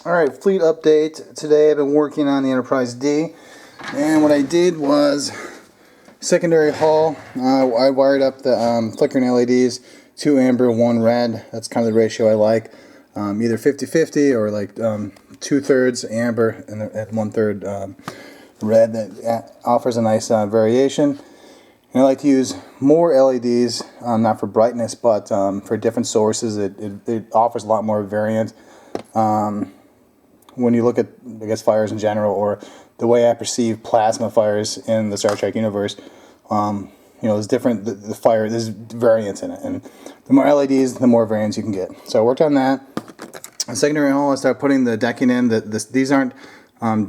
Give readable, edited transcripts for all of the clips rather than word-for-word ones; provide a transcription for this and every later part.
Alright, fleet update. Today I've been working on the Enterprise D, and what I did was secondary hull. I wired up the flickering LEDs, 2 amber, 1 red. That's kind of the ratio I like. Either 50-50 or like 2/3 amber and 1/3 red. That offers a nice variation. And I like to use more LEDs, not for brightness, but for different sources. It offers a lot more variant. When you look at, I guess, fires in general, or the way I perceive plasma fires in the Star Trek universe, there's different, the fire, there's variance in it, and the more LEDs, the more variance you can get. So I worked on that. The secondary hull, I started putting the decking in. These aren't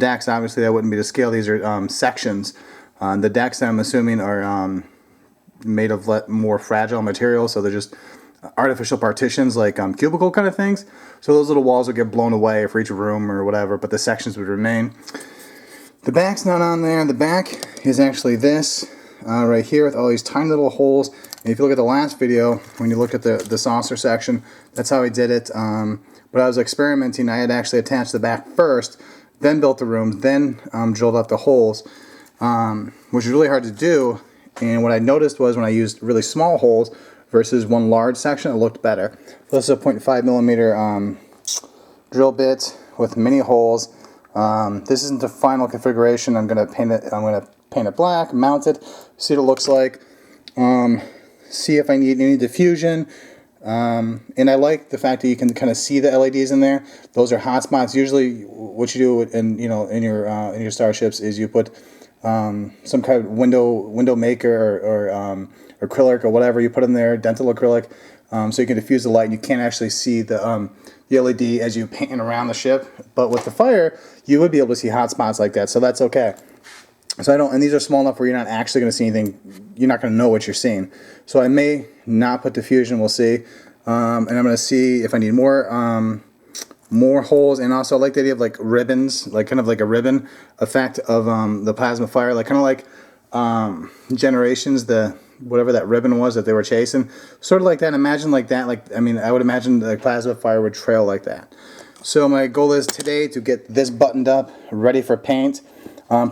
decks, obviously that wouldn't be to scale, these are sections. The decks, I'm assuming, are made of more fragile material, so they're just artificial partitions, like cubicle kind of things. So those little walls would get blown away for each room or whatever, but the sections would remain. The back's not on there. The back is actually this right here with all these tiny little holes. And if you look at the last video, when you look at the saucer section, that's how I did it. But I was experimenting. I had actually attached the back first, then built the rooms, then drilled up the holes, which is really hard to do. And what I noticed was when I used really small holes versus one large section, it looked better. This is a 0.5 millimeter drill bit with mini holes. This isn't the final configuration. I'm gonna paint it black, mount it, see what it looks like, see if I need any diffusion. And I like the fact that you can kind of see the LEDs in there. Those are hot spots. Usually, what you do in your starships is you put some kind of window maker or acrylic or whatever you put in there, dental acrylic, so you can diffuse the light and you can't actually see the LED as you pan around the ship. But with the fire, you would be able to see hot spots like that, so that's okay. So and these are small enough where you're not actually going to see anything. You're not going to know what you're seeing. So I may not put diffusion. We'll see. And I'm going to see if I need more holes. And also I like the idea of like ribbons, like kind of like a ribbon effect of the plasma fire, like kind of like Generations, whatever that ribbon was that they were chasing, sort of like that. Imagine like that. I would imagine the plasma fire would trail like that. So my goal is today to get this buttoned up, ready for paint.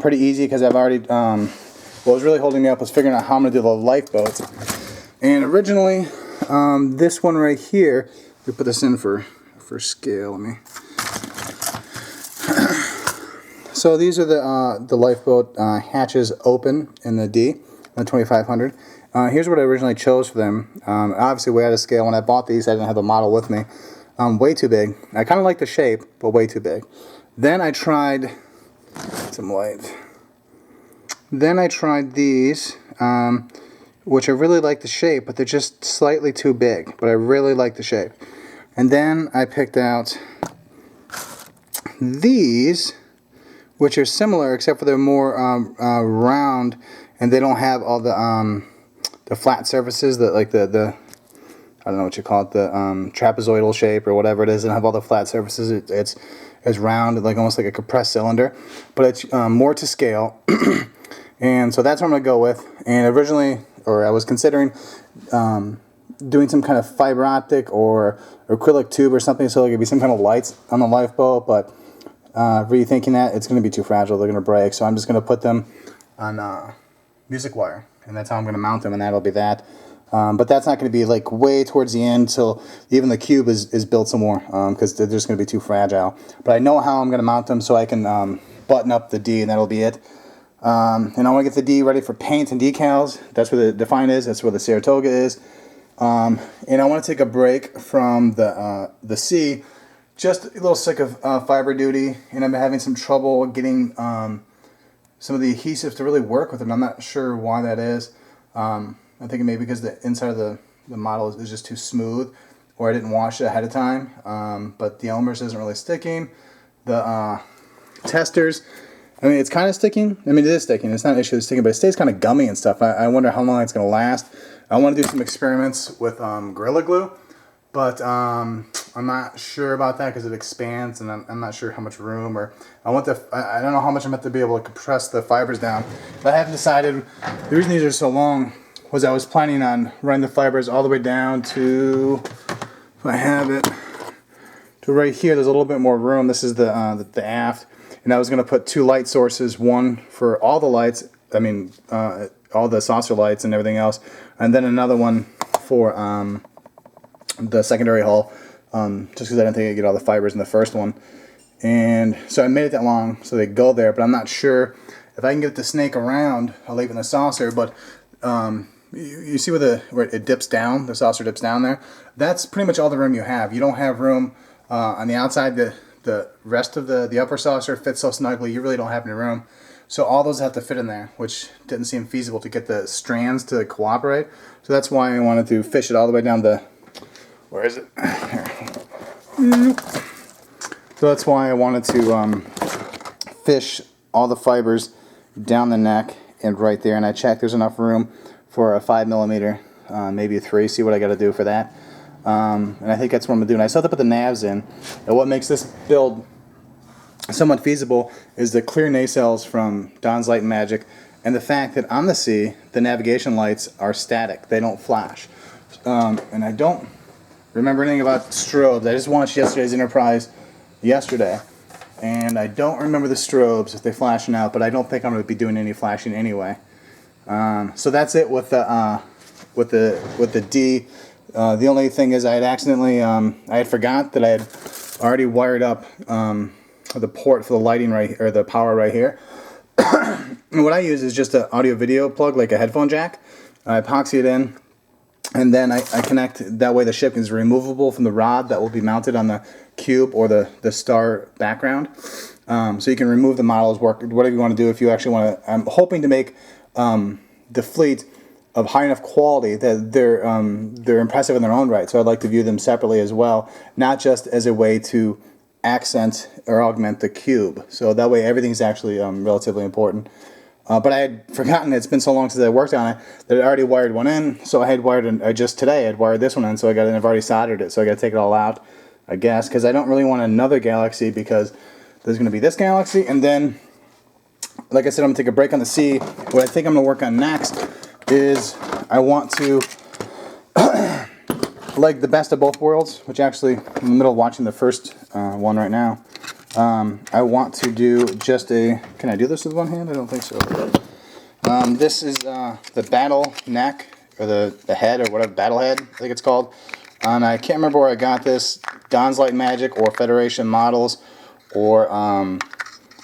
Pretty easy because I've already, what was really holding me up was figuring out how I'm going to do the lifeboats. And originally, this one right here, we put this in for scale. Let me. So these are the lifeboat hatches open in the D, the 2500. Here's what I originally chose for them. Obviously way out of scale. When I bought these, I didn't have the model with me. Way too big. I kind of like the shape, but way too big. Then I tried some light. Then I tried these, which I really like the shape, but they're just slightly too big. But I really like the shape. And then I picked out these, which are similar, except for they're more round, and they don't have all the flat surfaces, I don't know what you call it, the trapezoidal shape or whatever it is. They don't have all the flat surfaces. It's round, like almost like a compressed cylinder, but it's more to scale. And so that's what I'm going to go with. And originally, or I was considering doing some kind of fiber optic or acrylic tube or something, so there could be some kind of lights on the lifeboat, but rethinking that, it's going to be too fragile, they're going to break, so I'm just going to put them on music wire, and that's how I'm going to mount them, and that'll be that. But that's not going to be like way towards the end till even the cube is built some more, because they're just going to be too fragile. But I know how I'm going to mount them, so I can button up the D, and that'll be it. And I want to get the D ready for paint and decals. That's where the Define is, that's where the Saratoga is. And I want to take a break from the C. Just a little sick of fiber duty, and I've been having some trouble getting some of the adhesives to really work with it. I'm not sure why that is. I think it may be because the inside of the model is just too smooth, or I didn't wash it ahead of time. But the Elmer's isn't really sticking. The testers, I mean, it's kind of sticking. I mean, it is sticking. It's not an issue with sticking, but it stays kind of gummy and stuff. I wonder how long it's going to last. I want to do some experiments with Gorilla Glue, but I'm not sure about that because it expands, and I'm not sure how much room, or I don't know how much I'm going to be able to compress the fibers down. But I haven't decided. The reason these are so long was I was planning on running the fibers all the way down to, if I have it, to right here. There's a little bit more room. This is the aft, and I was going to put 2 light sources, one for all the lights, I mean all the saucer lights and everything else, and then another one for the secondary hull, just because I didn't think I'd get all the fibers in the first one. And so I made it that long so they go there, but I'm not sure if I can get the snake around. I'll leave it in the saucer, but you see where it dips down, the saucer dips down there? That's pretty much all the room you have. You don't have room on the outside. The rest of the upper saucer fits so snugly, you really don't have any room. So all those have to fit in there, which didn't seem feasible to get the strands to cooperate. So that's why I wanted to fish it all the way down the, where is it? Here. So that's why I wanted to fish all the fibers down the neck and right there, and I checked there's enough room for a 5mm, maybe a 3, see what I got to do for that. And I think that's what I'm going to do. And I still have to put the navs in. And what makes this build somewhat feasible is the clear nacelles from Don's Light and Magic, and the fact that on the sea, the navigation lights are static. They don't flash. And I don't remember anything about strobes. I just watched yesterday's Enterprise yesterday, and I don't remember the strobes if they flashing out, but I don't think I'm going to be doing any flashing anyway. So that's it with the D. The only thing is I had accidentally I had forgot that I had already wired up the port for the lighting or the power right here. And what I use is just an audio video plug, like a headphone jack. I epoxy it in, and then I connect. That way the ship is removable from the rod that will be mounted on the cube or the star background. So you can remove the models, work whatever you want to do. If you actually want to, I'm hoping to make the fleet of high enough quality that they're impressive in their own right. So I'd like to view them separately as well, not just as a way to accent or augment the cube. So that way everything's actually relatively important. But I had forgotten, it's been so long since I worked on it, that I already wired one in. So I had wired, just today I had wired this one in, so I've already soldered it. So I got to take it all out, I guess, because I don't really want another Galaxy, because there's going to be this Galaxy, and then, like I said, I'm going to take a break on the sea. What I think I'm going to work on next is I want to, like the best of both worlds, which actually, I'm in the middle of watching the first one right now. I want to do just a, can I do this with one hand? I don't think so. This is the battle neck, or the head, or whatever, battle head, I think it's called. And I can't remember where I got this, Don's Light Magic, or Federation Models, or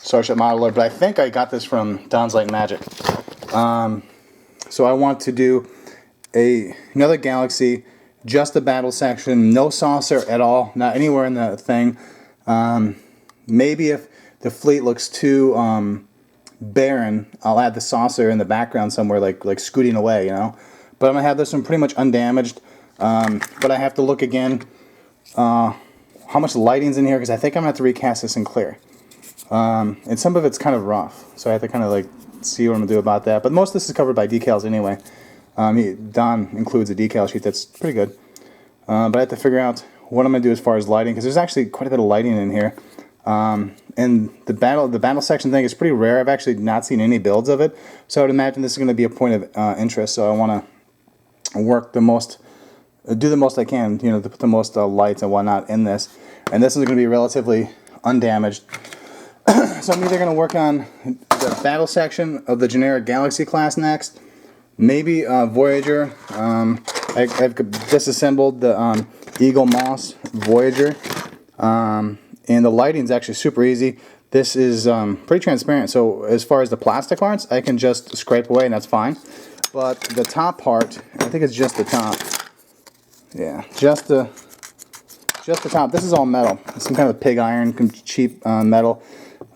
Starship Modeler, but I think I got this from Don's Light Magic. So I want to do another Galaxy, just the battle section, no saucer at all, not anywhere in the thing. Maybe if the fleet looks too barren, I'll add the saucer in the background somewhere, like scooting away, you know. But I'm going to have this one pretty much undamaged. But I have to look again how much lighting's in here, because I think I'm going to have to recast this in clear. And some of it's kind of rough, so I have to kind of like see what I'm going to do about that. But most of this is covered by decals anyway. Don includes a decal sheet that's pretty good. But I have to figure out what I'm going to do as far as lighting, because there's actually quite a bit of lighting in here. And the battle section thing is pretty rare. I've actually not seen any builds of it, so I would imagine this is going to be a point of interest. So I want to work do the most I can, you know, to put the most lights and whatnot in this. And this is going to be relatively undamaged. So I'm either going to work on the battle section of the generic Galaxy class next, maybe Voyager. I've disassembled the Eagle Moss Voyager, and the lighting's actually super easy. This is pretty transparent, so as far as the plastic parts, I can just scrape away and that's fine. But the top part, I think it's just the top. Yeah, just the top. This is all metal. It's some kind of pig iron, cheap metal.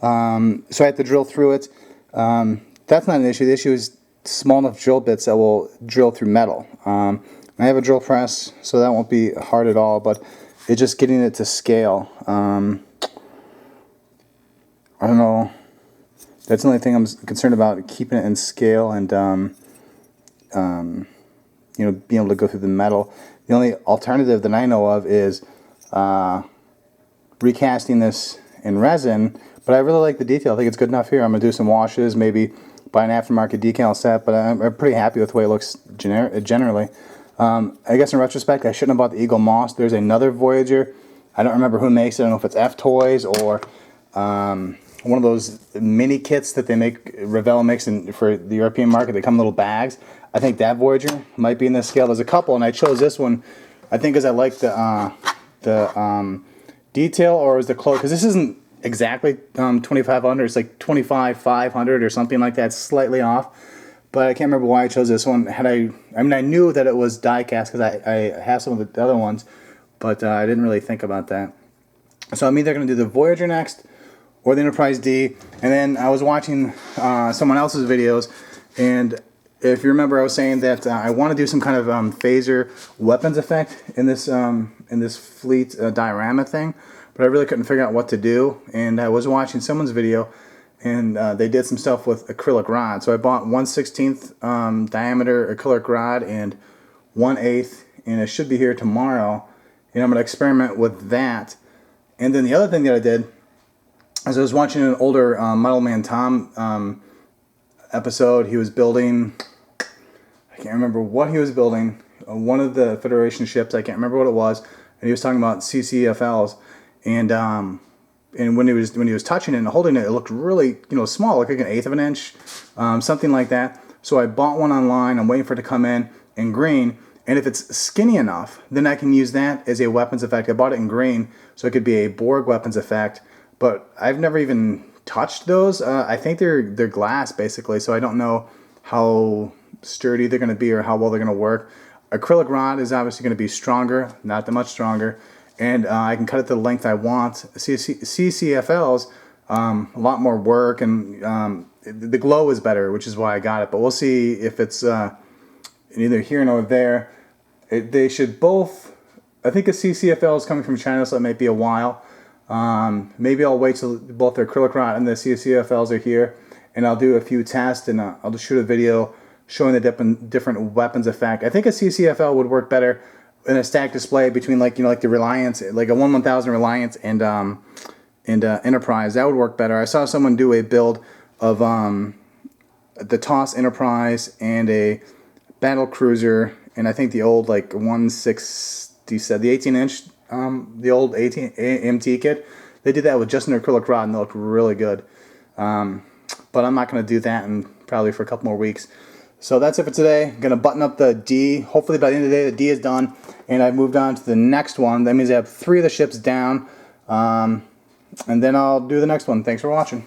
So I have to drill through it. That's not an issue. The issue is small enough drill bits that will drill through metal. I have a drill press, so that won't be hard at all, but it's just getting it to scale. I don't know. That's the only thing I'm concerned about, keeping it in scale and you know, being able to go through the metal. The only alternative that I know of is recasting this in resin, but I really like the detail. I think it's good enough here. I'm going to do some washes, maybe buy an aftermarket decal set, but I'm pretty happy with the way it looks generally. I guess in retrospect, I shouldn't have bought the Eagle Moss. There's another Voyager I don't remember who makes it. I don't know if it's F Toys or one of those mini kits that they make, Revell makes for the European market. They come in little bags. I think that Voyager might be in this scale. There's a couple, and I chose this one, I think, because I like the detail, or is the close, because this isn't exactly 2500. It's like 25,500 or something like that, slightly off. But I can't remember why I chose this one. I mean, I knew that it was die cast because I have some of the other ones, but I didn't really think about that. So I'm either going to do the Voyager next or the Enterprise D. And then I was watching someone else's videos, and if you remember, I was saying that I want to do some kind of phaser weapons effect in this fleet diorama thing, but I really couldn't figure out what to do. And I was watching someone's video, and they did some stuff with acrylic rod. So I bought 1/16 diameter acrylic rod and 1/8, and it should be here tomorrow. And I'm going to experiment with that. And then the other thing that I did is I was watching an older Metal Man Tom episode. He was building, I can't remember what he was building, one of the Federation ships. I can't remember what it was. And he was talking about CCFLs, and when he was touching it and holding it, it looked really, small, like an 1/8 of an inch, something like that. So I bought one online. I'm waiting for it to come in green. And if it's skinny enough, then I can use that as a weapons effect. I bought it in green, so it could be a Borg weapons effect. But I've never even touched those. I think they're glass, basically, so I don't know how sturdy they're going to be or how well they're going to work. Acrylic rod is obviously going to be stronger, not that much stronger. And I can cut it to the length I want. CCFLs, a lot more work, and the glow is better, which is why I got it. But we'll see if it's neither here nor there. They should both, I think a CCFL is coming from China, so it might be a while. Maybe I'll wait till both the acrylic rod and the CCFLs are here, and I'll do a few tests, and I'll just shoot a video showing the different weapons effect. I think a CCFL would work better in a stacked display between like the Reliance, like a 1/1000 Reliance and Enterprise. That would work better. I saw someone do a build of the TOS Enterprise and a battle cruiser, and I think the old like 1/6, the 18-inch, the old 18 MT kit. They did that with just an acrylic rod, and they looked really good. But I'm not going to do that probably for a couple more weeks. So that's it for today. I'm going to button up the D. Hopefully by the end of the day, the D is done, and I've moved on to the next one. That means I have 3 of the ships down, and then I'll do the next one. Thanks for watching.